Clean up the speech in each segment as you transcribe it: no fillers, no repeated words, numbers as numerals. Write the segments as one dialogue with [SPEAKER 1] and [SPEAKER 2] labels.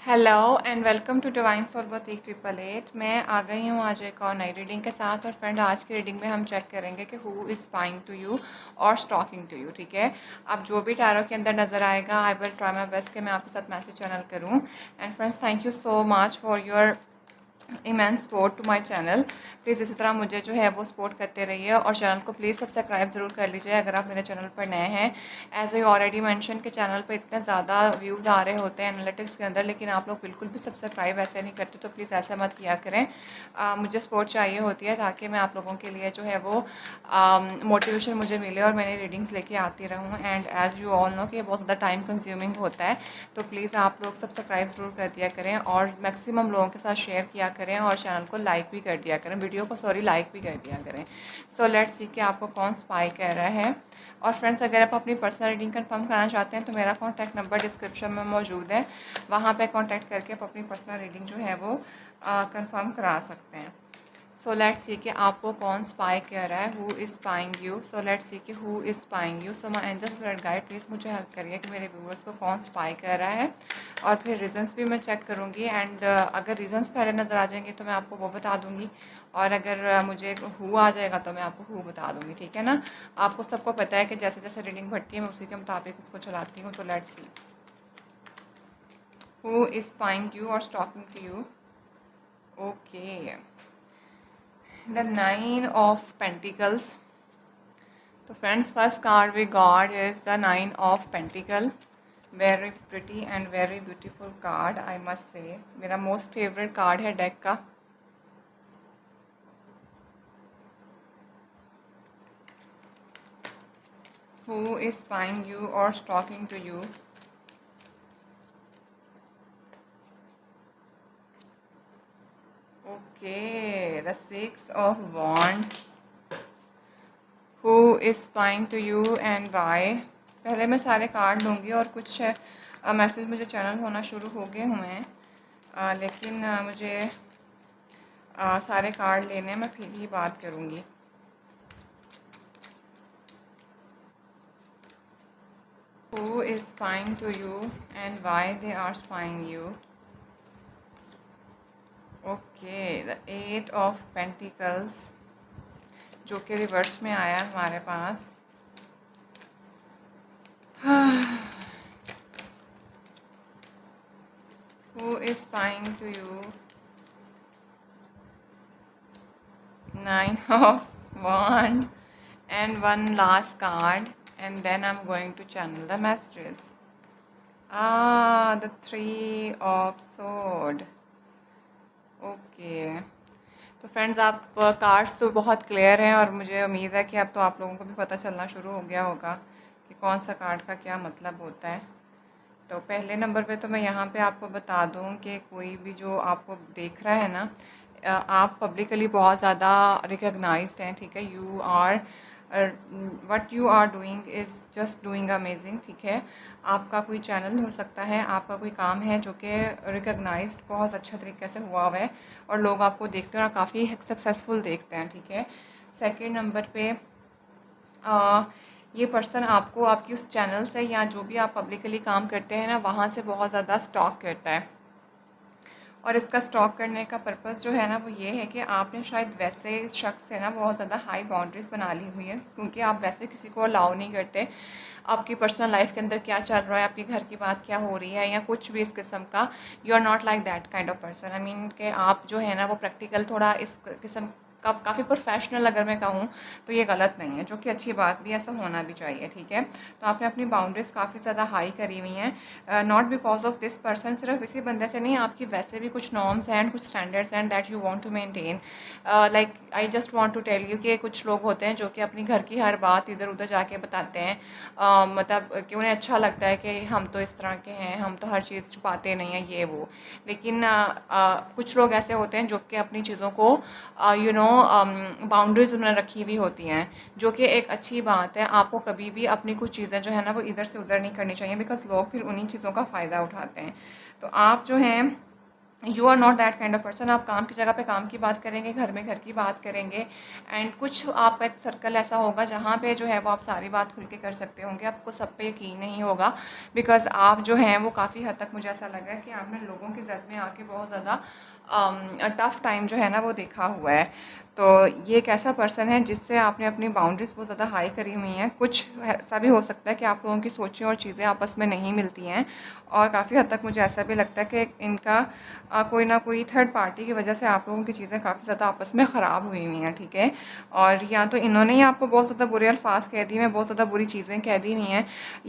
[SPEAKER 1] Hello and welcome to divine soul बoutique 888। मैं आ गई हूँ आज एक और नई रीडिंग के साथ। और फ्रेंड, आज की रीडिंग में हम चेक करेंगे कि who is spying to you और स्टॉकिंग टू यू। ठीक है, अब जो भी टैरो के अंदर नज़र आएगा, I will try my best कि मैं आपके साथ मैसेज चैनल करूँ। And friends, thank you so much for your immense support to my channel. Please इसी तरह मुझे जो है वो सपोर्ट करते रहिए और चैनल को प्लीज़ सब्सक्राइब ज़रूर कर लीजिए अगर आप मेरे चैनल पर नए हैं। एज आई ऑलरेडी मेंशन के चैनल पर इतने ज़्यादा व्यूज़ आ रहे होते हैं एनालिटिक्स के अंदर, लेकिन आप लोग बिल्कुल भी सब्सक्राइब ऐसे नहीं करते, तो प्लीज़ ऐसा मत किया करें। मुझे सपोर्ट चाहिए होती है ताकि मैं आप लोगों के लिए जो है वो मोटिवेशन मुझे मिले और मैंने रीडिंग्स लेके आती रहूँ। And as you all know कि बहुत ज़्यादा टाइम कंज्यूमिंग होता है, तो प्लीज़ आप लोग सब्सक्राइब ज़रूर कर दिया करें और मैक्सिमम लोगों के साथ शेयर किया करें और चैनल को लाइक भी कर दिया करें, वीडियो को लाइक भी कर दिया करें। सो लेट्स सी कि आपको कौन स्पाई कह रहा है। और फ्रेंड्स, अगर आप अपनी पर्सनल रीडिंग कंफर्म कराना चाहते हैं तो मेरा कॉन्टैक्ट नंबर डिस्क्रिप्शन में मौजूद है, वहाँ पे कॉन्टैक्ट करके आप अपनी पर्सनल रीडिंग जो है वो कंफर्म करा सकते हैं। सो लेट्स सी कि आपको कौन स्पाई कर रहा है, who is spying you. So let's see कि who is spying you. So my angel friend guide, please मुझे हेल्प करिए कि मेरे व्यूअर्स को कौन स्पाई कर रहा है। और फिर रीजंस भी मैं चेक करूँगी। एंड अगर रीजंस पहले नज़र आ जाएंगे तो मैं आपको वो बता दूँगी, और अगर मुझे हु आ जाएगा तो मैं आपको हु बता दूँगी। ठीक है ना, आपको सबको पता है कि जैसे जैसे रीडिंग बढ़ती है मैं उसी के मुताबिक उसको चलाती हूँ। तो let's see who is spying you और stalking to you. Okay, the 9 of pentacles. तो friends, first card we got is the 9 of pentacle. Very pretty and very beautiful card, I must say. मेरा most favourite card है deck का। Who is spying you और stalking to you. Okay, the 6 of wand. Who is spying to you and why. पहले मैं सारे card लूँगी और कुछ मैसेज मुझे चैनल होना शुरू हो गए हुए हैं, लेकिन मुझे सारे कार्ड लेने मैं फिर ही बात करूँगी। Who is spying to you and why they are spying you? Okay, the 8 of Pentacles, जो कि रिवर्स में आया हमारे पास। Who is spying to you? 9 of Wands and one last card, and then I'm going to channel the messages. The 3 of Swords. Okay, तो friends, आप cards तो बहुत clear हैं और मुझे उम्मीद है कि अब तो आप लोगों को भी पता चलना शुरू हो गया होगा कि कौन सा कार्ड का क्या मतलब होता है। तो पहले नंबर पे तो मैं यहाँ पे आपको बता दूँ कि कोई भी जो आपको देख रहा है ना, आप पब्लिकली बहुत ज़्यादा रिकग्नाइज्ड हैं। ठीक है, you are what you are doing is just doing amazing. ठीक है, आपका कोई चैनल हो सकता है, आपका कोई काम है जो कि रिकग्नाइज्ड बहुत अच्छा तरीके से हुआ हुआ है और लोग आपको देखते हैं और काफ़ी सक्सेसफुल देखते हैं। ठीक है, सेकेंड नंबर पे ये पर्सन आपको आपकी उस चैनल से या जो भी आप पब्लिकली काम करते हैं ना, वहाँ से बहुत ज़्यादा स्टॉक करता है। और इसका स्टॉक करने का पर्पस जो है ना वो ये है कि आपने शायद वैसे इस शख्स से ना बहुत ज़्यादा हाई बाउंड्रीज़ बना ली हुई है, क्योंकि आप वैसे किसी को अलाउ नहीं करते आपकी पर्सनल लाइफ के अंदर क्या चल रहा है, आपके घर की बात क्या हो रही है या कुछ भी इस किस्म का। You are not like that kind of person. I mean कि आप जो है ना वो प्रैक्टिकल थोड़ा इस किस्म का, काफ़ी प्रोफेशनल अगर मैं कहूँ तो ये गलत नहीं है, जो कि अच्छी बात भी, ऐसा होना भी चाहिए। ठीक है, तो आपने अपनी बाउंड्रीज़ काफ़ी ज़्यादा हाई करी हुई हैं, not because of this person, सिर्फ इसी बंदे से नहीं, आपकी वैसे भी कुछ नॉर्म्स हैं, कुछ स्टैंडर्ड्स हैं that you want to maintain. Like I just want to tell you कि कुछ लोग होते हैं जो कि अपनी घर की हर बात इधर उधर जाके बताते हैं, मतलब कि उन्हें अच्छा लगता है कि हम तो इस तरह के हैं, हम तो हर चीज़ छुपाते नहीं हैं, ये वो। लेकिन कुछ लोग ऐसे होते हैं जो कि अपनी चीज़ों को बाउंड्रीज उन्होंने रखी हुई होती हैं, जो कि एक अच्छी बात है। आपको कभी भी अपनी कुछ चीज़ें जो है ना वो इधर से उधर नहीं करनी चाहिए, बिकॉज लोग फिर उन्हीं चीज़ों का फ़ायदा उठाते हैं। तो आप जो हैं you are not that kind of person. आप काम की जगह पे काम की बात करेंगे, घर में घर की बात करेंगे, एंड कुछ आपका एक सर्कल ऐसा होगा जहाँ पे जो है वो आप सारी बात खुल के कर सकते होंगे, आपको सब पे यकीन नहीं होगा, बिकॉज आप जो हैं वो काफ़ी हद तक मुझे ऐसा लगा है कि आपने लोगों की जद में आके बहुत ज़्यादा टफ़ टाइम जो है ना वो देखा हुआ है। तो ये एक ऐसा पर्सन है जिससे आपने अपनी बाउंड्रीज़ बहुत ज़्यादा हाई करी हुई हैं। कुछ ऐसा भी हो सकता है कि आप लोगों की सोचें और चीज़ें आपस में नहीं मिलती हैं, और काफ़ी हद तक मुझे ऐसा भी लगता है कि इनका कोई ना कोई थर्ड पार्टी की वजह से आप लोगों की चीज़ें काफ़ी ज़्यादा आपस में ख़राब हुई हुई हैं, ठीक है। और या तो इन्होंने ही आपको बहुत ज़्यादा बुरे अल्फाज कह दिए हैं, बहुत ज़्यादा बुरी चीज़ें कह दी हुई हैं,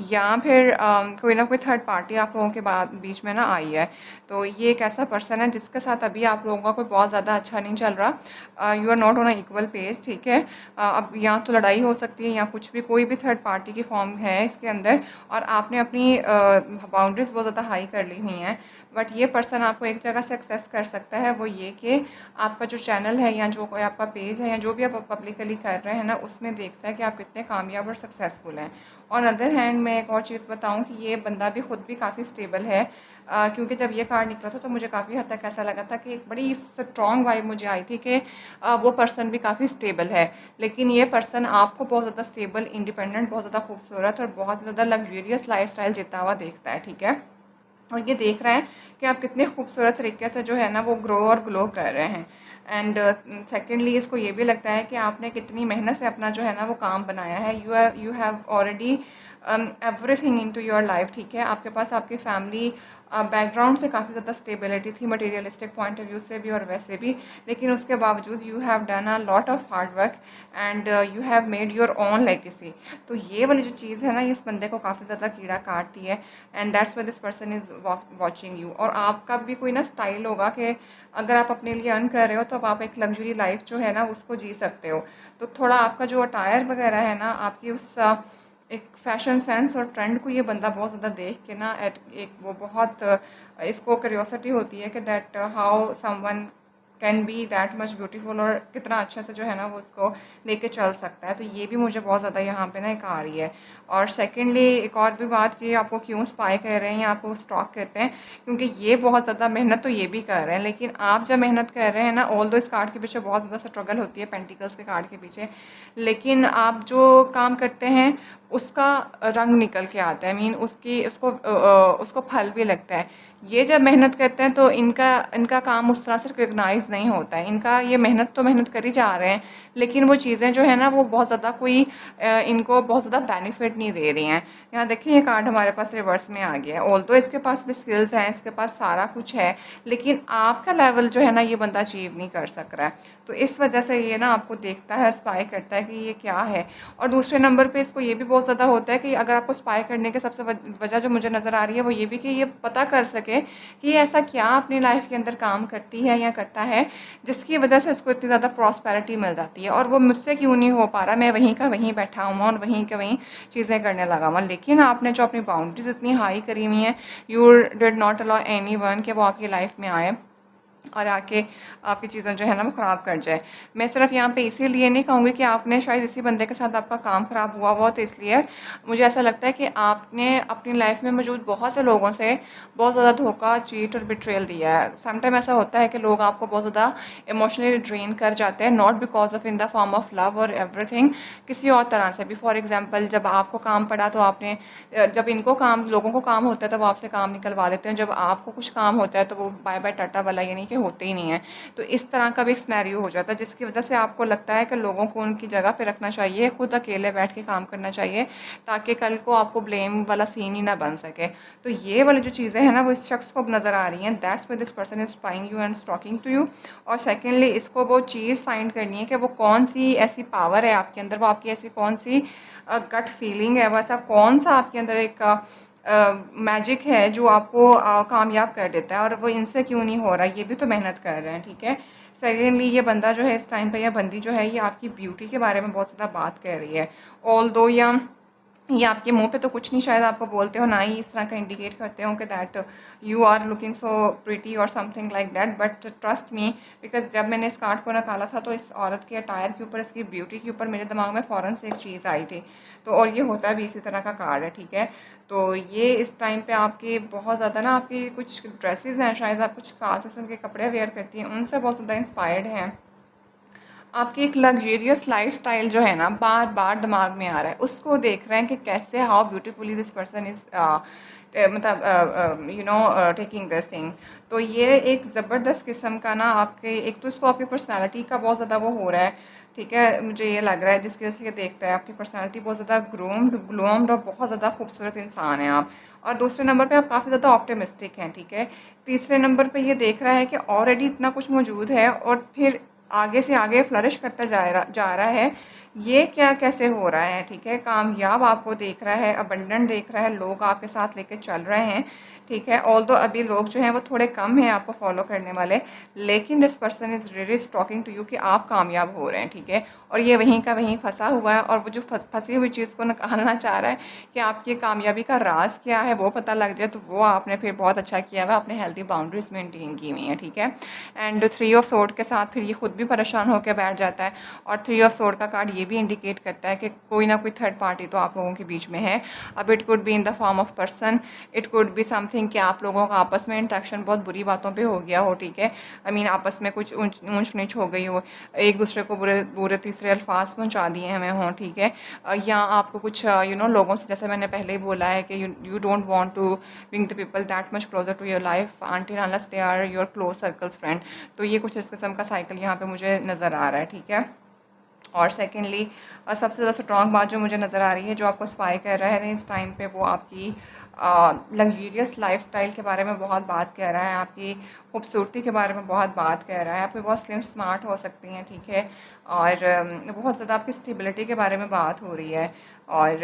[SPEAKER 1] या फिर कोई ना कोई थर्ड पार्टी आप लोगों के बाद बीच में ना आई है। तो ये एक ऐसा पर्सन है जिसके साथ अभी आप लोगों का कोई बहुत ज़्यादा अच्छा नहीं चल रहा। You are not on a equal page, ठीक है। अब या तो लड़ाई हो सकती है या कुछ भी, कोई भी थर्ड पार्टी की फॉर्म है इसके अंदर, और आपने अपनी बाउंड्रीज़ बहुत ज़्यादा हाई कर ली हुई हैं। बट ये पर्सन आपको एक जगह से एक्सेस कर सकता है, वो ये कि आपका जो चैनल है या जो कोई आपका पेज है या जो भी आप पब्लिकली कर रहे हैं ना, उसमें देखता है कि आप कितने कामयाब और सक्सेसफुल हैं। ऑन अदर हैंड मैं एक और चीज़ बताऊं कि ये बंदा भी ख़ुद भी काफ़ी स्टेबल है, क्योंकि जब ये कार्ड निकला था तो मुझे काफ़ी हद तक ऐसा लगा था कि एक बड़ी स्ट्रॉन्ग वाइब मुझे आई थी कि वो पर्सन भी काफ़ी स्टेबल है। लेकिन ये पर्सन आपको बहुत ज़्यादा स्टेबल, इंडिपेंडेंट, बहुत ज़्यादा खूबसूरत और बहुत ज़्यादा लग्जूरियस लाइफस्टाइल जीता हुआ देखता है, ठीक है। और ये देख रहा है कि आप कितने खूबसूरत तरीके से जो है ना वो ग्रो और ग्लो कर रहे हैं। एंड सेकेंडली इसको ये भी लगता है कि आपने कितनी मेहनत से अपना जो है ना वो काम बनाया है। You have already everything in to your life, ठीक है। आपके पास आपकी फैमिली बैकग्राउंड से काफ़ी ज़्यादा स्टेबिलिटी थी, मटेरियलिस्टिक पॉइंट ऑफ व्यू से भी और वैसे भी, लेकिन उसके बावजूद you have done a lot of hard work and you have made your own legacy. तो ये वाली जो चीज़ है ना, इस बंदे को काफ़ी ज़्यादा कीड़ा काटती है, and that's why this person is watching you. और आपका भी कोई ना स्टाइल होगा कि अगर आप अपने लिए अर्न कर रहे हो तो अब आप एक लग्जरी लाइफ जो है ना उसको जी सकते हो। तो थोड़ा आपका जो अटायर वगैरह है ना, आपकी उस एक फ़ैशन सेंस और ट्रेंड को ये बंदा बहुत ज़्यादा देख के ना एक वो बहुत इसको क्यूरियोसिटी होती है कि that how someone can be that much beautiful, और कितना अच्छे से जो है ना वो उसको लेके चल सकता है। तो ये भी मुझे बहुत ज़्यादा यहाँ पे ना एक आ रही है। और सेकेंडली एक और भी बात, ये आपको क्यों स्पाई कर रहे हैं या आपको स्टॉक करते हैं, क्योंकि ये बहुत ज़्यादा मेहनत तो ये भी कर रहे हैं, लेकिन आप जब मेहनत कर रहे हैं ना, ऑल दो इस कार्ड के पीछे बहुत ज़्यादा स्ट्रगल होती है, पेंटिकल्स के कार्ड के पीछे, लेकिन आप जो काम करते हैं उसका रंग निकल के आता है, मीन उसको फल भी लगता है। ये जब मेहनत करते हैं तो इनका इनका काम उस तरह से रिकग्नाइज नहीं होता है। इनका ये मेहनत तो मेहनत कर ही जा रहे हैं, लेकिन वो चीज़ें जो है ना वो बहुत ज़्यादा कोई इनको बहुत ज़्यादा बेनिफिट नहीं दे रही हैं। यहाँ देखिए ये कार्ड हमारे पास रिवर्स में आ गया है। ऑल्दो इसके पास भी स्किल्स हैं, इसके पास सारा कुछ है, लेकिन आपका लेवल जो है ना ये बंदा अचीव नहीं कर सक रहा है। तो इस वजह से ये ना आपको देखता है, स्पाई करता है कि ये क्या है। और दूसरे नंबर पे इसको ये भी बहुत ज़्यादा होता है कि अगर आपको स्पाई करने के सबसे वजह जो मुझे नज़र आ रही है वो ये भी कि ये पता कर सके कि ऐसा क्या अपनी लाइफ के अंदर काम करती है या करता है जिसकी वजह से उसको इतनी ज़्यादा प्रॉस्पेरिटी मिल जाती है, और वो मुझसे क्यों नहीं हो पा रहा, मैं वहीं का वहीं बैठा हुआ और वहीं के वहीं चीज़ें करने लगा हुआ। लेकिन आपने जो अपनी बाउंड्रीज इतनी हाई करी हुई हैं, you did not allow any one कि वो आपकी लाइफ में आए और आके आपकी चीज़ें जो है ना वो ख़राब कर जाए। मैं सिर्फ यहाँ पे इसीलिए नहीं कहूँगी कि आपने शायद इसी बंदे के साथ आपका काम ख़राब हुआ हुआ, तो इसलिए मुझे ऐसा लगता है कि आपने अपनी लाइफ में मौजूद बहुत से लोगों से बहुत ज़्यादा धोखा, चीट और बिट्रेयल दिया है। समटाइम ऐसा होता है कि लोग आपको बहुत ज़्यादा इमोशनली ड्रेन कर जाते हैं, not because of in the form of love और एवरीथिंग, किसी और तरह से भी। फॉर एग्जाम्पल, जब आपको काम पड़ा तो आपने जब इनको काम, लोगों को काम होता है तो वो आपसे काम निकलवा देते हैं, जब आपको कुछ काम होता है तो वो बाय बाय टाटा वाला, यानी कि होते ही नहीं है। तो इस तरह का भी एक सिनेरियो हो जाता है जिसकी वजह से आपको लगता है कि लोगों को उनकी जगह पे रखना चाहिए, खुद अकेले बैठ के काम करना चाहिए, ताकि कल को आपको ब्लेम वाला सीन ही ना बन सके। तो ये वाली जो चीज़ें हैं ना वो इस शख्स को नज़र आ रही हैं, that's why this person is spying you and talking to you. और सेकेंडली इसको वो चीज़ फाइंड करनी है कि वो कौन सी ऐसी पावर है आपके अंदर, वो आपकी ऐसी कौन सी गट फीलिंग है, वो ऐसा कौन सा आपके अंदर एक मैजिक है जो आपको कामयाब कर देता है, और वो इनसे क्यों नहीं हो रहा, ये भी तो मेहनत कर रहे हैं, ठीक है। सेकेंडली ये बंदा जो है इस टाइम पे, या बंदी जो है, ये आपकी ब्यूटी के बारे में बहुत ज़्यादा बात कर रही है। ऑल दो या ये आपके मुंह पे तो कुछ नहीं शायद आपको बोलते हो, ना ही इस तरह का इंडिकेट करते हो कि that you are looking so pretty और something like that, but trust me, because जब मैंने इस कार्ड को निकाला था तो इस औरत के अटायर के ऊपर, इसकी ब्यूटी के ऊपर मेरे दिमाग में फ़ौरन से एक चीज़ आई थी। तो और ये होता भी इसी तरह का कार्ड है, ठीक है। तो ये इस टाइम पे आपके बहुत ज़्यादा ना, आपकी कुछ ड्रेसेस हैं, शायद आप कुछ खास किस्म के कपड़े वेयर करती हैं, उनसे बहुत ज़्यादा इंस्पायर्ड हैं। आपकी एक लग्जेरियस लाइफस्टाइल जो है ना, बार बार दिमाग में आ रहा है, उसको देख रहे हैं कि कैसे how beautifully this person is मतलब टेकिंग दिस थिंग। तो ये एक ज़बरदस्त किस्म का ना आपके, एक तो इसको आपकी पर्सनालिटी का बहुत ज़्यादा वो हो रहा है, ठीक है, मुझे ये लग रहा है जिसकी वजह से ये देखता है आपकी पर्सनालिटी बहुत ज़्यादा ग्लूम्ड और बहुत ज़्यादा खूबसूरत इंसान है आप। और दूसरे नंबर पे आप काफ़ी ज़्यादा ऑप्टिमिस्टिक हैं, ठीक है। तीसरे नंबर पे ये देख रहा है कि ऑलरेडी इतना कुछ मौजूद है और फिर आगे से आगे फ्लरिश करता जा रहा है। ये क्या कैसे हो रहा है, ठीक है। कामयाब आपको देख रहा है, अबंडेंट देख रहा है, लोग आपके साथ लेके चल रहे हैं, ठीक है। ऑल्दो अभी लोग जो हैं वो थोड़े कम हैं आपको फॉलो करने वाले, लेकिन this person is really talking to you कि आप कामयाब हो रहे हैं, ठीक है। और ये वहीं का वहीं फंसा हुआ है, और वो जो फंसी हुई चीज़ को निकालना चाह रहा है कि आपकी कामयाबी का राज क्या है वो पता लग जाए, तो वो आपने फिर बहुत अच्छा किया हुआ, आपने हेल्दी बाउंड्रीज मेंटेन की हुई हैं, ठीक है। एंड थ्री ऑफ सोर्ड के साथ फिर ये खुद भी परेशान होकर बैठ जाता है। और थ्री ऑफ सोर्ड का कार्ड ये भी इंडिकेट करता है कि कोई ना कोई थर्ड पार्टी तो आप लोगों के बीच में है। अब it could be in the form of person, it could be something कि आप लोगों का आपस में इंट्रैक्शन बहुत बुरी बातों पे हो गया हो, ठीक है। आई मीन आपस में कुछ ऊंच नीच हो गई हो, एक दूसरे को बुरे बुरे तीसरे अल्फाज पहुंचा दिए हमें हों, ठीक है। या आपको कुछ लोगों से, जैसे मैंने पहले ही बोला है कि you don't want to bring the people that much closer to your life until unless they are your close circles friend. तो ये कुछ इस किस्म का साइकिल यहाँ पे मुझे नज़र आ रहा है, ठीक है। और सेकेंडली सबसे ज़्यादा स्ट्रॉन्ग बात जो मुझे नज़र आ रही है, जो आपको स्पाई कर रहा है इस टाइम पे, वो आपकी लग्जरियस लाइफस्टाइल के बारे में बहुत बात कर रहा है, आपकी खूबसूरती के बारे में बहुत बात कर रहा है, आप बहुत स्लिम स्मार्ट हो सकती हैं, ठीक है। और बहुत ज़्यादा आपकी स्टेबिलिटी के बारे में बात हो रही है। और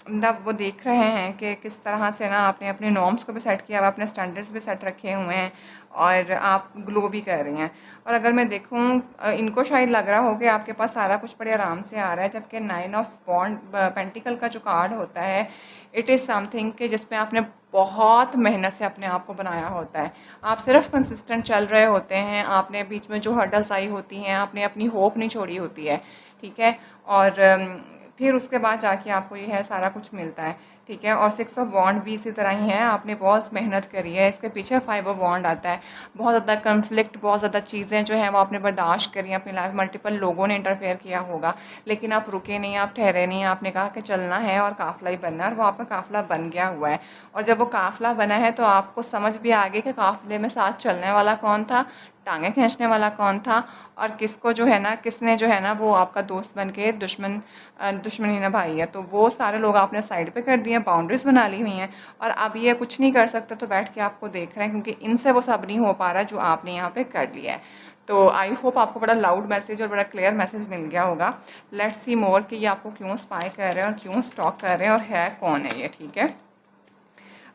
[SPEAKER 1] मतलब वो देख रहे हैं कि किस तरह से ना आपने अपने नॉर्म्स को भी सेट किया हुआ, अपने स्टैंडर्ड्स भी सेट रखे हुए हैं, और आप ग्लो भी कर रही हैं। और अगर मैं देखूँ, इनको शायद लग रहा हो कि आपके पास सारा कुछ बड़े आराम से आ रहा है, जबकि नाइन ऑफ बॉन्ड पेंटिकल का जो कार्ड होता है, इट इज़ समथिंग कि जिसमें आपने बहुत मेहनत से अपने आप को बनाया होता है। आप सिर्फ कंसिस्टेंट चल रहे होते हैं, आपने बीच में जो हर्डल्स आई होती हैं, आपने अपनी होप नहीं छोड़ी होती है, ठीक है। और फिर उसके बाद जाके आपको ये है सारा कुछ मिलता है, ठीक है। और सिक्स ऑफ वॉन्ड भी इसी तरह ही है, आपने बहुत मेहनत करी है, इसके पीछे फाइव ऑफ वॉन्ड आता है। बहुत ज़्यादा कन्फ्लिक्ट, बहुत ज़्यादा चीज़ें जो हैं वो आपने बर्दाश्त करी हैं अपनी लाइफ, मल्टीपल लोगों ने इंटरफेयर किया होगा, लेकिन आप रुके नहीं, आप ठहरे नहीं, आपने कहा कि चलना है और काफ़िला ही बनना है, और वो आपका काफ़िला बन गया हुआ है। और जब वो काफ़िला बना है तो आपको समझ भी आ गई कि काफ़िले में साथ चलने वाला कौन था, टांगे खींचने वाला कौन था, और किसको जो है ना, किसने जो है ना वो आपका दोस्त बन के दुश्मनी निभाई है। तो वो सारे लोग आपने साइड पे कर दिए, बाउंड्रीज बना ली हुई हैं, और अब ये कुछ नहीं कर सकते, तो बैठ के आपको देख रहे हैं, क्योंकि इनसे वो सब नहीं हो पा रहा जो आपने यहाँ पे कर लिया है। तो आई होप आपको बड़ा लाउड मैसेज और बड़ा क्लियर मैसेज मिल गया होगा। लेट्स सी मोर कि ये आपको क्यों स्पाई कर रहे हैं और क्यों स्टॉक कर रहे हैं, और है कौन है ये, ठीक है।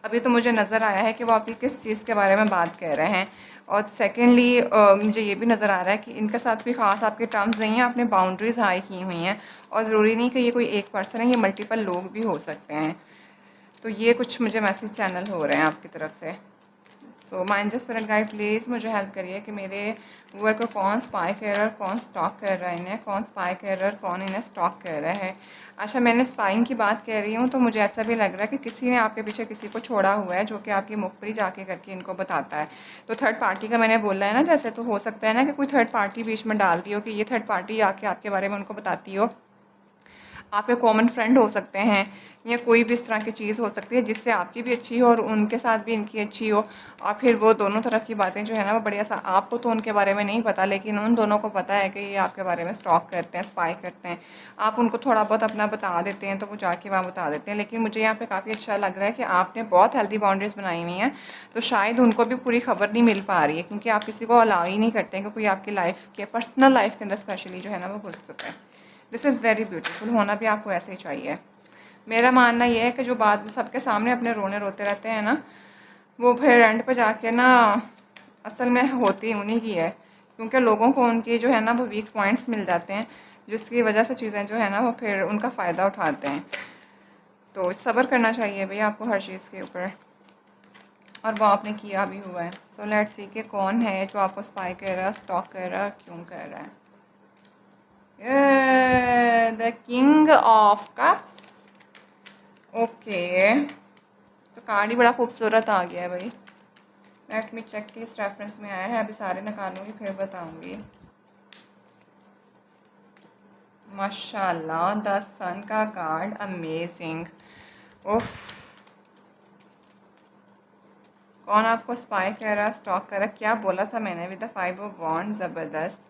[SPEAKER 1] अभी तो मुझे नज़र आया है कि वो आपकी किस चीज़ के बारे में बात कर रहे हैं। और सेकेंडली मुझे ये भी नज़र आ रहा है कि इनके साथ कोई ख़ास आपके टर्म्स नहीं हैं, आपने बाउंड्रीज हाई की हुई हैं, और ज़रूरी नहीं कि ये कोई एक पर्सन है, ये मल्टीपल लोग भी हो सकते हैं। तो ये कुछ मुझे मैसेज चैनल हो रहे हैं आपकी तरफ से। So mind just friend guide, please मुझे हेल्प करिए कि मेरे व्यूअर को कौन स्पाई कर रहा है और कौन स्टॉक कर रहा है इन्हें, कौन स्पाई कर रहा है और कौन इन्हें स्टॉक कर रहा है। अच्छा, मैंने स्पाइंग की बात कर रही हूँ तो मुझे ऐसा भी लग रहा है कि किसी ने आपके पीछे किसी को छोड़ा हुआ है, जो कि आपकी मुखबरी जाके करके इनको बताता है। तो थर्ड पार्टी का मैंने बोला है ना, जैसे तो हो सकता है ना कि कोई थर्ड पार्टी बीच में डाल दी हो, कि ये थर्ड पार्टी आके आपके बारे में उनको बताती हो। आपके कॉमन फ्रेंड हो सकते हैं, या कोई भी इस तरह की चीज़ हो सकती है जिससे आपकी भी अच्छी हो और उनके साथ भी इनकी अच्छी हो, और फिर वो दोनों तरफ की बातें जो है ना वो बढ़िया सा, आपको तो उनके बारे में नहीं पता, लेकिन उन दोनों को पता है कि ये आपके बारे में स्टॉक करते हैं, स्पाई करते हैं। आप उनको थोड़ा बहुत अपना बता देते हैं तो वो जाके वहाँ बता देते हैं, लेकिन मुझे यहाँ पर काफ़ी अच्छा लग रहा है कि आपने बहुत हेल्दी बाउंड्रीज बनाई हुई हैं, तो शायद उनको भी पूरी खबर नहीं मिल पा रही है, क्योंकि आप किसी को अलाउ ही नहीं करते हैं कि कोई आपकी लाइफ के पर्सनल लाइफ के अंदर स्पेशली जो है ना वो घुस चुका है। दिस इज़ वेरी ब्यूटीफुल, होना भी आपको ऐसे ही चाहिए। मेरा मानना यह है कि जो बाद में सबके सामने अपने रोने रोते रहते हैं ना, वो फिर एंड पे जाके ना असल में होती उन्हीं की है, क्योंकि लोगों को उनकी जो है ना वो वीक पॉइंट्स मिल जाते हैं, जिसकी वजह से चीज़ें जो है ना वो फिर उनका फ़ायदा उठाते हैं। तो सब्र करना चाहिए भैया आपको हर चीज़ के ऊपर, और वो आपने किया भी हुआ है। सो लेट्स सी कि कौन है जो आपको स्पाई कर रहा है, स्टॉक कर रहा है, क्यों कर रहा है। The king of cups. Okay, तो कार्ड ही बड़ा खूबसूरत आ गया है भाई। लेट मी चेक कि इस रेफरेंस में आया है, अभी सारे निकालूंगी फिर बताऊंगी। माशाल्लाह, द सन का कार्ड अमेजिंग। उफ, कौन आपको स्पाई कर रहा, स्टॉक कर रहा, क्या बोला था मैंने विद द 5 ऑफ वॉन्ड्स, ज़बरदस्त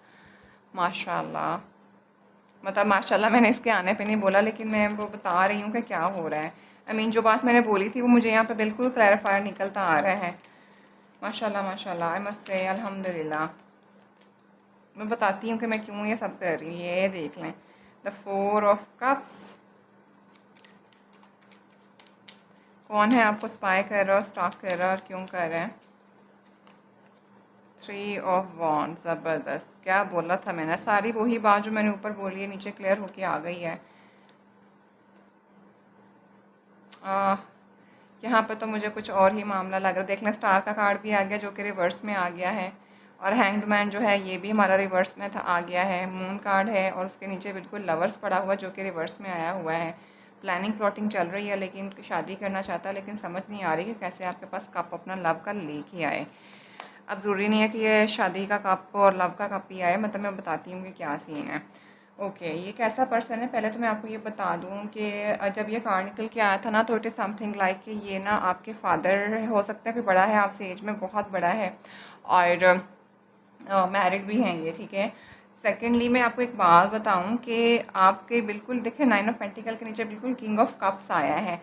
[SPEAKER 1] माशाल्लाह। मतलब माशाल्लाह मैंने इसके आने पे नहीं बोला, लेकिन मैं वो बता रही हूँ कि क्या हो रहा है। आई मीन जो बात मैंने बोली थी वो मुझे यहाँ पे बिल्कुल क्लैरिफायर निकलता आ रहा है। माशाल्लाह माशाल्लाह, आई मस्ट से अल्हम्दुलिल्लाह। मैं बताती हूँ कि मैं क्यों ये सब कर रही हूँ। ये देख लें, द 4 ऑफ कप्स। कौन है आपको स्पाई कर रहा है, स्टॉक कर रहा है, और क्यों कर रहा है। 3 ऑफ वॉन्ड्स, ज़बरदस्त। क्या बोला था मैंने, सारी वही बात जो मैंने ऊपर बोली है नीचे क्लियर होके आ गई है। यहाँ पे तो मुझे कुछ और ही मामला लग रहा है। देख लें, स्टार का कार्ड भी आ गया जो कि रिवर्स में आ गया है, और हैंग्ड मैन जो है ये भी हमारा रिवर्स में था, आ गया है। मून कार्ड है और उसके नीचे बिल्कुल लवर्स पड़ा हुआ जो कि रिवर्स में आया हुआ है। प्लानिंग प्लॉटिंग चल रही है, लेकिन शादी करना चाहता है, लेकिन समझ नहीं आ रही कि कैसे आपके पास कप अपना लव का लेके आए। अब ज़रूरी नहीं है कि ये शादी का कप और लव का कप ही आए, मतलब मैं बताती हूँ कि क्या सीन है। ओके, ये कैसा पर्सन है, पहले तो मैं आपको ये बता दूँ कि जब ये कार्ड निकल के आया था ना, तो इट इज़ समथिंग लाइक कि ये ना आपके फादर हो सकता है, कोई बड़ा है आपसे एज में, बहुत बड़ा है, और मैरिड भी हैं ये, ठीक है। सेकेंडली मैं आपको एक बात बताऊं कि आपके बिल्कुल देखिए 9 ऑफ पेंटिकल के नीचे बिल्कुल किंग ऑफ कप्स आया है।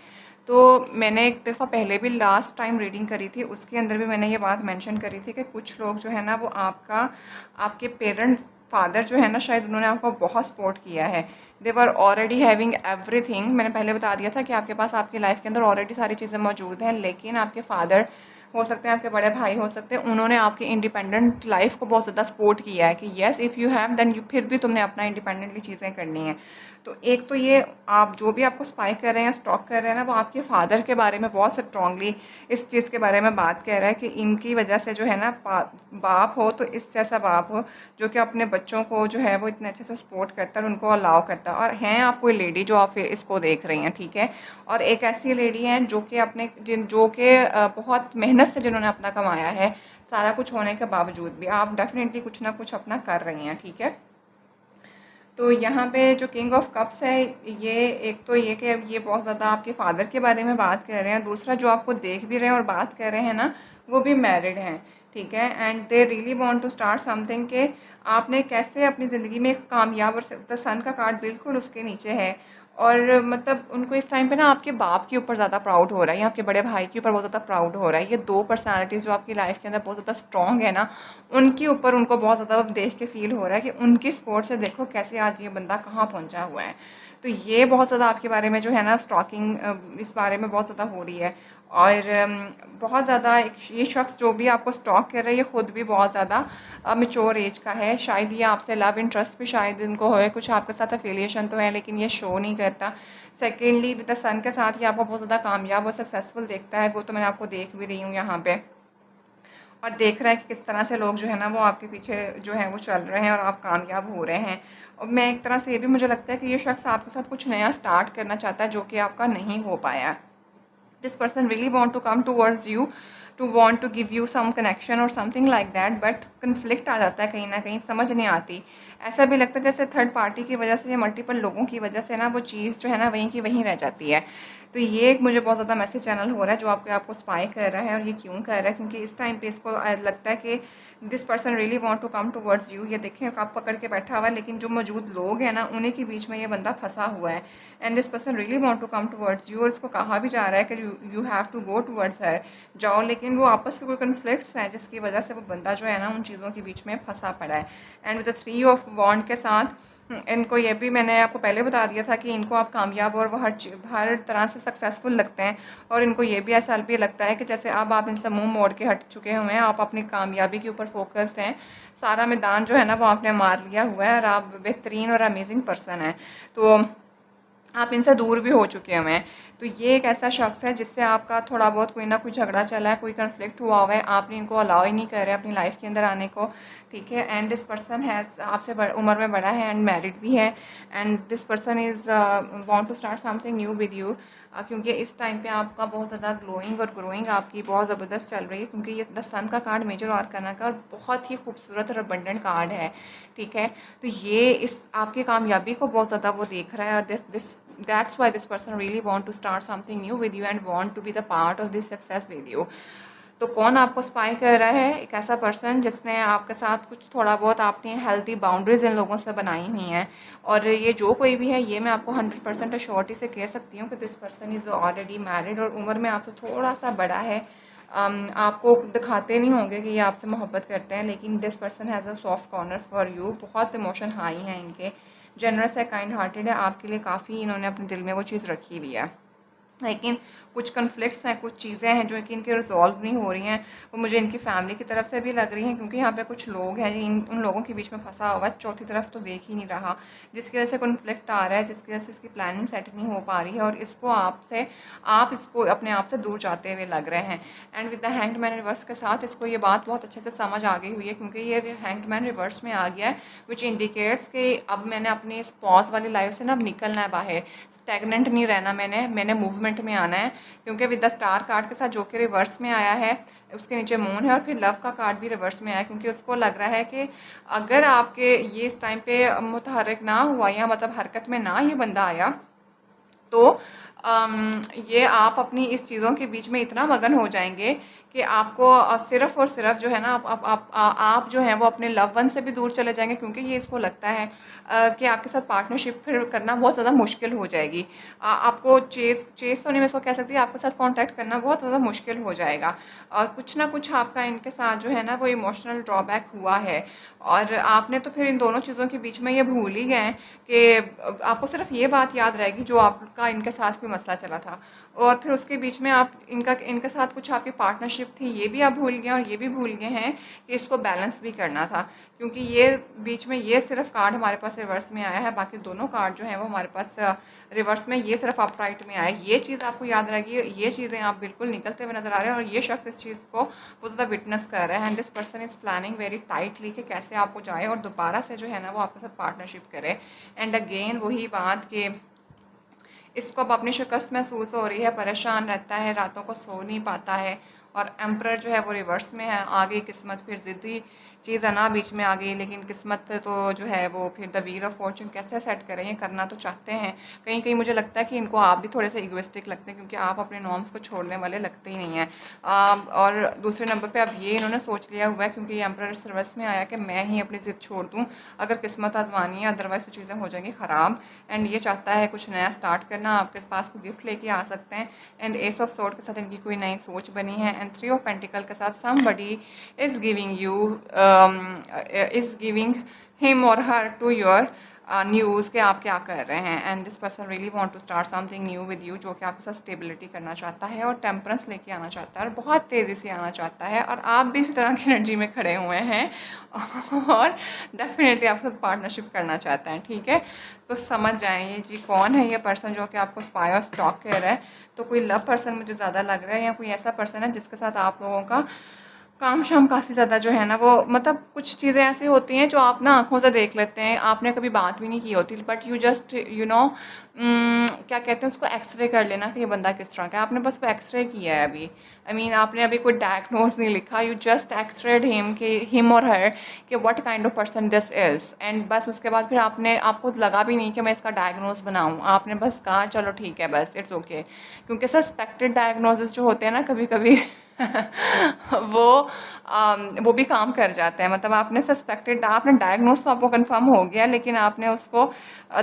[SPEAKER 1] तो मैंने एक दफ़ा पहले भी लास्ट टाइम रीडिंग करी थी, उसके अंदर भी मैंने ये बात मेंशन करी थी कि कुछ लोग जो है ना वो आपके पेरेंट्स फादर जो है ना, शायद उन्होंने आपको बहुत सपोर्ट किया है। दे वर ऑलरेडी हैविंग एवरीथिंग। मैंने पहले बता दिया था कि आपके पास आपकी लाइफ के अंदर ऑलरेडी सारी चीज़ें मौजूद हैं, लेकिन आपके फादर हो सकते हैं, आपके बड़े भाई हो सकते हैं, उन्होंने आपकी इंडिपेंडेंट लाइफ को बहुत ज़्यादा सपोर्ट किया है कि yes if you have then you, फिर भी तुमने अपना इंडिपेंडेंटली चीज़ें करनी है। तो एक तो ये आप जो भी आपको स्पाई कर रहे हैं, स्टॉक कर रहे हैं ना, वो आपके फादर के बारे में बहुत स्ट्रांगली इस चीज़ के बारे में बात कह रहा है कि इनकी वजह से जो है ना, बाप हो तो इस जैसा बाप हो जो कि अपने बच्चों को जो है वो इतने अच्छे से सपोर्ट करता है और उनको अलाउ करता है। और हैं आप कोई लेडी जो आप इसको देख रही हैं, ठीक है, और एक ऐसी लेडी हैं जो कि अपने जो कि बहुत मेहनत से जिन्होंने अपना कमाया है, सारा कुछ होने के बावजूद भी आप डेफिनेटली कुछ ना कुछ अपना कर रही हैं, ठीक है। तो यहाँ पे जो किंग ऑफ कप्स है, ये एक तो ये कि ये बहुत ज़्यादा आपके फादर के बारे में बात कर रहे हैं, दूसरा जो आपको देख भी रहे हैं और बात कर रहे हैं ना, वो भी मैरिड हैं, ठीक है। And they really want to start something के आपने कैसे अपनी ज़िंदगी में एक कामयाब, और द सन का कार्ड बिल्कुल उसके नीचे है, और मतलब उनको इस टाइम पे ना आपके बाप के ऊपर ज़्यादा प्राउड हो रहा है, या आपके बड़े भाई के ऊपर बहुत ज़्यादा प्राउड हो रहा है। ये दो पर्सनालिटीज़ जो आपकी लाइफ के अंदर बहुत ज़्यादा स्ट्रॉन्ग है ना, उनके ऊपर उनको बहुत ज़्यादा देख के फील हो रहा है कि उनकी सपोर्ट से देखो कैसे आज ये बंदा कहाँ पहुँचा हुआ है। तो ये बहुत ज़्यादा आपके बारे में जो है ना स्टॉकिंग इस बारे में बहुत ज़्यादा हो रही है, और बहुत ज़्यादा ये शख्स जो भी आपको स्टॉक कर रहा है, ये ख़ुद भी बहुत ज़्यादा मेच्योर एज का है। शायद ये आपसे लव इंटरेस्ट भी शायद इनको हो, कुछ आपके साथ एफिलिएशन तो है, लेकिन ये शो नहीं करता। सेकेंडली विद द सन के साथ ये आपको बहुत ज़्यादा कामयाब और सक्सेसफुल देखता है, वो तो मैंने आपको देख भी रही हूँ यहाँ पे, और देख रहा है कि किस तरह से लोग जो है ना वो आपके पीछे जो है वो चल रहे हैं और आप कामयाब हो रहे हैं। और मैं एक तरह से ये भी मुझे लगता है कि ये शख्स आपके साथ कुछ नया स्टार्ट करना चाहता है जो कि आपका नहीं हो पाया। This person really want to come towards you, to want to give you some connection और something like that, but conflict आ जाता है कहीं ना कहीं, समझ नहीं आती। ऐसा भी लगता है जैसे थर्ड पार्टी की वजह से या मल्टीपल लोगों की वजह से ना वो चीज़ जो है ना वहीं की वहीं रह जाती है। तो ये एक मुझे बहुत ज़्यादा मैसेज चैनल हो रहा है जो आपको स्पाई कर रहा है, और ये क्यों कर रहा है, क्योंकि इस टाइम पे इसको लगता है कि this person really want to come towards you. ये देखें कप पकड़ के बैठा हुआ है, लेकिन जो मौजूद लोग हैं ना उन्हीं के बीच में ये बंदा फंसा हुआ है। And this person really want to come towards you, और इसको कहा भी जा रहा है कि you have to go towards her, जाओ, लेकिन वो आपस के कोई कन्फ्लिक्ट्स हैं जिसकी वजह से वो बंदा जो है ना उन चीज़ों के बीच में फंसा पड़ा है। एंड विद द 3 ऑफ वॉन्ड के साथ इनको ये भी मैंने आपको पहले बता दिया था कि इनको आप कामयाब और वो हर तरह से सक्सेसफुल लगते हैं, और इनको ये भी ऐसा भी लगता है कि जैसे अब आप इनसे मुंह मोड़ के हट चुके हुए हैं, आप अपनी कामयाबी के ऊपर फोकस्ड हैं, सारा मैदान जो है ना वो आपने मार लिया हुआ है, और आप बेहतरीन और अमेजिंग पर्सन हैं। तो आप इनसे दूर भी हो चुके हुए हैं। तो ये एक ऐसा शख्स है जिससे आपका थोड़ा बहुत कोई ना कोई झगड़ा चला है, कोई कन्फ्लिक्ट हुआ हुआ है, आपने इनको अलाउ ही नहीं कर रहे अपनी लाइफ के अंदर आने को, ठीक है। एंड दिस पर्सन हैज़ आपसे उम्र में बड़ा है एंड मैरिड भी है, and this person is want to start something new with you, क्योंकि इस टाइम पे आपका बहुत ज़्यादा ग्लोइंग और ग्रोइंग आपकी बहुत ज़बरदस्त चल रही है, क्योंकि ये द सन का कार्ड मेजर आर्काना का और बहुत ही खूबसूरत और अबंडेंट कार्ड है, ठीक है। तो ये इस आपकी कामयाबी को बहुत ज़्यादा वो देख रहा है, और this that's why this person really want to start something new with you and want to be the part of this success with you। तो कौन आपको स्पाई कर रहा है? एक ऐसा पर्सन जिसने आपके साथ कुछ थोड़ा बहुत आपने हेल्दी बाउंड्रीज इन लोगों से बनाई हुई हैं, और ये जो कोई भी है, ये मैं आपको 100% अश्योरिटी से कह सकती हूँ कि this person is already married और उम्र में आपसे थोड़ा सा बड़ा है। आपको दिखाते नहीं होंगे कि ये आपसे मोहब्बत करते हैं, लेकिन this person has a soft corner for you. बहुत इमोशन हाई हैं इनके, जनरस है, काइंड हार्टेड है, आपके लिए काफ़ी इन्होंने अपने दिल में वो चीज़ रखी हुई है। लेकिन कुछ कन्फ्लिक्ट्स हैं, कुछ चीज़ें हैं जो कि इनके रिजॉल्व नहीं हो रही हैं, वो मुझे इनकी फैमिली की तरफ से भी लग रही हैं, क्योंकि यहाँ पे कुछ लोग हैं उन लोगों के बीच में फंसा हुआ है, चौथी तरफ तो देख ही नहीं रहा, जिसकी वजह से कन्फ्लिक्ट आ रहा है, जिसकी वजह से इसकी प्लानिंग सेट नहीं हो पा रही है, और इसको आप इसको अपने आप से दूर जाते हुए लग रहे हैं। And with the hanged man reverse के साथ इसको ये बात बहुत अच्छे से समझ आ गई हुई है, क्योंकि ये हैंग्ड मैन रिवर्स में आ गया है, विच इंडिकेट्स कि अब मैंने अपनी इस पॉज वाली लाइफ से ना अब निकलना है बाहर, स्टैगनेंट नहीं रहना, मैंने मूवमेंट में आना है, क्योंकि विद द स्टार कार्ड के साथ जो कि रिवर्स में आया है, उसके नीचे मून है, और फिर लव का कार्ड भी रिवर्स में आया है, क्योंकि उसको लग रहा है कि अगर आपके ये इस टाइम पे मुतहर्रिक ना हुआ, या मतलब हरकत में ना ये बंदा आया, तो ये आप अपनी इस चीज़ों के बीच में इतना मगन हो जाएंगे कि आपको सिर्फ़ और सिर्फ जो है ना, आप जो हैं वो अपने लव वन से भी दूर चले जाएंगे, क्योंकि ये इसको लगता है कि आपके साथ पार्टनरशिप फिर करना बहुत ज़्यादा मुश्किल हो जाएगी। आपको चेस तो नहीं मैं इसको कह सकती, आपके साथ कांटेक्ट करना बहुत ज़्यादा मुश्किल हो जाएगा, और कुछ ना कुछ आपका इनके साथ जो है ना वो इमोशनल ड्रॉबैक हुआ है, और आपने तो फिर इन दोनों चीज़ों के बीच में ये भूल ही गए कि आपको सिर्फ ये बात याद रहेगी जो आपका इनके साथ कोई मसला चला था, और फिर उसके बीच में आप इनके साथ कुछ आपकी पार्टनरशिप थी, ये भी आप भूल गए, और ये भी भूल गए हैं कि इसको बैलेंस भी करना था, क्योंकि ये बीच में ये सिर्फ कार्ड हमारे पास रिवर्स में आया है, बाकी दोनों कार्ड जो हैं वो हमारे पास रिवर्स में, ये सिर्फ अपराइट में आया है। ये चीज़ आपको याद रहेगी, ये चीज़ें आप बिल्कुल निकलते हुए नजर आ रहे हैं, और ये शख्स इस चीज़ को बहुत ज़्यादा विटनेस कर रहा है, and this person is planning very tightly कि कैसे आपको जाए और दोबारा से जो है ना वो आपके साथ पार्टनरशिप करे। एंड अगेन वही बात कि इसको अब अपनी शिकस्त महसूस हो रही है, परेशान रहता है, रातों को सो नहीं पाता है, और एम्प्रर जो है वो रिवर्स में है। आ गई किस्मत, फिर ज़िद्दी चीज़ है ना बीच में आ गई, लेकिन किस्मत तो जो है वो फिर द व्हील ऑफ फॉर्चून कैसे सेट करें, ये करना तो चाहते हैं। कहीं कहीं मुझे लगता है कि इनको आप भी थोड़े से इगोइस्टिक लगते हैं, क्योंकि आप अपने नॉर्म्स को छोड़ने वाले लगते ही नहीं हैं। और दूसरे नंबर पे अब ये इन्होंने सोच लिया हुआ है, क्योंकि ये एम्प्रर रिवर्स में आया कि मैं ही अपनी ज़िद छोड़ दूँ, अगर किस्मत आजमानी है, अदरवाइज़ तो चीज़ें हो जाएंगी ख़राब। एंड ये चाहता है कुछ नया स्टार्ट करना, आपके पास को गिफ्ट लेके आ सकते हैं। एंड एस ऑफ सोर्ड के साथ इनकी कोई नई सोच बनी है, एंड थ्री ऑफ पेंटिकल के साथ somebody is giving you is giving him और हर टू योर न्यूज़ के आप क्या कर रहे हैं, and this person really want to start something new with you, जो कि आपके साथ स्टेबिलिटी करना चाहता है और टेम्परेंस लेके आना चाहता है, और बहुत तेज़ी से आना चाहता है, और आप भी इसी तरह की एनर्जी में खड़े हुए हैं और डेफिनेटली आपके साथ पार्टनरशिप करना चाहता है, ठीक है। तो समझ जाइए जी कौन है ये पर्सन जो कि आपको स्पाई और स्टॉक कर रहा है। तो कोई लव पर्सन मुझे ज़्यादा लग रहा है, या कोई ऐसा पर्सन है जिसके साथ आप लोगों का काम शाम काफ़ी ज़्यादा जो है ना वो, मतलब कुछ चीज़ें ऐसी होती हैं जो आप ना आँखों से देख लेते हैं, आपने कभी बात भी नहीं की होती, बट यू जस्ट क्या कहते हैं उसको, एक्सरे कर लेना कि ये बंदा किस तरह का है, आपने बस वो एक्सरे किया है अभी। आई मीन आपने अभी कोई डायग्नोज नहीं लिखा, यू जस्ट एक्सरेड हिम और हर कि what kind of person this is, and बस उसके बाद फिर आपको लगा भी नहीं कि मैं इसका डायग्नोज बनाऊँ, आपने बस कहा चलो ठीक है बस इट्स ओके, क्योंकि सस्पेक्टेड डायग्नोसिस जो होते हैं ना कभी कभी वो भी काम कर जाते हैं। मतलब आपने सस्पेक्टेड, आपने डायग्नोस तो आपको कंफर्म हो गया, लेकिन आपने उसको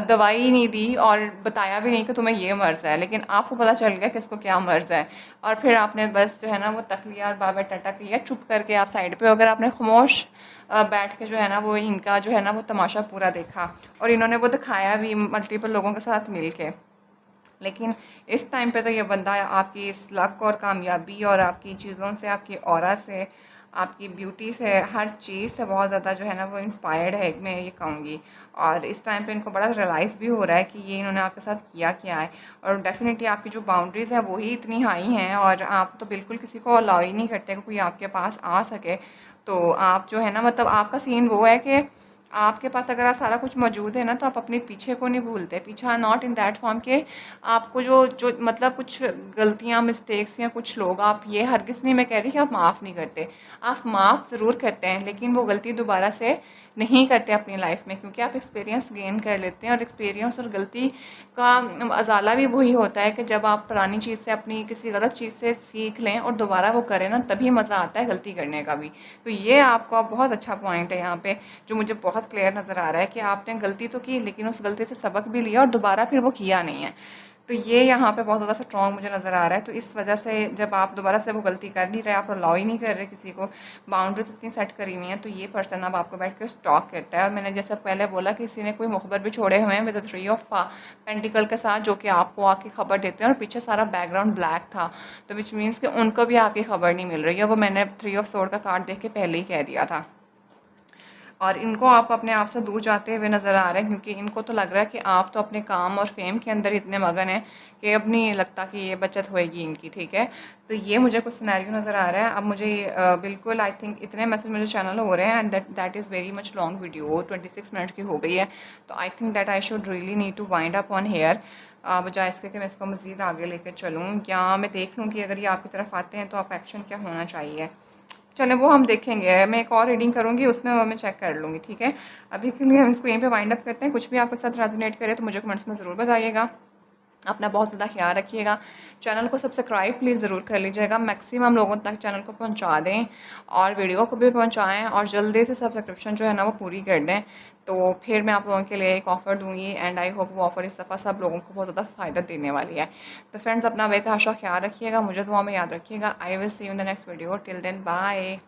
[SPEAKER 1] दवाई नहीं दी और बताया भी नहीं कि तुम्हें ये मर्ज़ है, लेकिन आपको पता चल गया कि इसको क्या मर्ज़ है, और फिर आपने बस जो है ना वो तक लिया और बाबा टाटा किया, चुप करके आप साइड पे, अगर आपने खामोश बैठ के जो है ना वो इनका जो है ना वो तमाशा पूरा देखा, और इन्होंने वो दिखाया भी मल्टीपल लोगों के साथ मिल के। लेकिन इस टाइम पे तो ये बंदा आपकी इस लक और कामयाबी और आपकी चीज़ों से, आपकी ऑरा से आपकी ब्यूटी से, हर चीज़ से बहुत ज़्यादा जो है ना वो इंस्पायर्ड है, मैं ये कहूँगी। और इस टाइम पे इनको बड़ा रियलाइज़ भी हो रहा है कि ये इन्होंने आपके साथ किया क्या है। और डेफ़िनेटली आपकी जो बाउंड्रीज़ है वही इतनी हाई हैं, और आप तो बिल्कुल किसी को अलाउ ही नहीं करते कि कोई आपके पास आ सके। तो आप जो है ना, मतलब आपका सीन वो है कि आपके पास अगर सारा कुछ मौजूद है ना, तो आप अपने पीछे को नहीं भूलते। पीछा नॉट इन दैट फॉर्म के आपको जो जो मतलब कुछ गलतियाँ, मिस्टेक्स या कुछ लोग, आप ये हरगिज़ नहीं मैं कह रही कि आप माफ़ नहीं करते। आप माफ़ ज़रूर करते हैं, लेकिन वो गलती दोबारा से नहीं करते अपनी लाइफ में, क्योंकि आप एक्सपीरियंस गेन कर लेते हैं। और एक्सपीरियंस और गलती का अज़ाला भी वही होता है कि जब आप पुरानी चीज़ से, अपनी किसी गलत चीज़ से सीख लें और दोबारा वो करें ना, तभी मज़ा आता है गलती करने का भी। तो ये आपका बहुत अच्छा पॉइंट है यहाँ पे, जो मुझे बहुत क्लियर नज़र आ रहा है कि आपने गलती तो की, लेकिन उस गलती से सबक भी लिया और दोबारा फिर वो किया नहीं है। तो ये यहाँ पे बहुत ज़्यादा स्ट्रॉन्ग मुझे नज़र आ रहा है। तो इस वजह से जब आप दोबारा से वो गलती कर नहीं रहे, आप अलाउ ही नहीं कर रहे किसी को, बाउंड्रीज इतनी सेट करी हुई हैं, तो ये पर्सन अब आपको बैठ कर स्टॉक करता है। और मैंने जैसे पहले बोला, किसी ने कोई मुखबर भी छोड़े हुए हैं विद 3 ऑफ पेंटिकल के साथ, जो कि आपको आके खबर देते हैं, और पीछे सारा बैकग्राउंड ब्लैक था, तो विच मीन्स कि उनको भी आपकी खबर नहीं मिल रही है। वो मैंने 3 ऑफ सोर्ड का कार्ड देख के पहले ही कह दिया था। और इनको आप अपने आप से दूर जाते हुए नज़र आ रहे हैं, क्योंकि इनको तो लग रहा है कि आप तो अपने काम और फेम के अंदर इतने मगन हैं कि अब नहीं लगता कि ये बचत होएगी इनकी, ठीक है। तो ये मुझे कुछ सिनेरियो नज़र आ रहा है। अब मुझे बिल्कुल आई थिंक इतने मैसेज मुझे चैनल हो रहे हैं, and that is very much long video, 26 minute की हो गई है। तो I think that I should really need to wind up on here, बजाय इसके कि मैं इसको मज़ीद आगे लेकर चलूँ, या मैं देख लूँ कि अगर ये आपकी तरफ आते हैं तो आप एक्शन क्या होना चाहिए। चलो वो हम देखेंगे, मैं एक और रीडिंग करूँगी, उसमें वो मैं चेक कर लूँगी, ठीक है। अभी के लिए हम इसको यहीं पे वाइंड अप करते हैं। कुछ भी आपके साथ रेजोनेट करे तो मुझे कमेंट्स में ज़रूर बताइएगा। अपना बहुत ज़्यादा ख्याल रखिएगा। चैनल को सब्सक्राइब प्लीज़ ज़रूर कर लीजिएगा, मैक्सिमम लोगों तक चैनल को पहुंचा दें, और वीडियो को भी पहुंचाएं, और जल्दी से सब्सक्रिप्शन जो है ना वो पूरी कर दें। तो फिर मैं आप लोगों के लिए एक ऑफ़र दूँगी, एंड आई होप वो ऑफ़र इस दफ़ा सब लोगों को बहुत ज़्यादा फ़ायदा देने वाली है। तो फ्रेंड्स, अपना बेतहाशा ख्याल रखिएगा, मुझे दुआ में याद रखिएगा। I will see you in the next video, till then bye.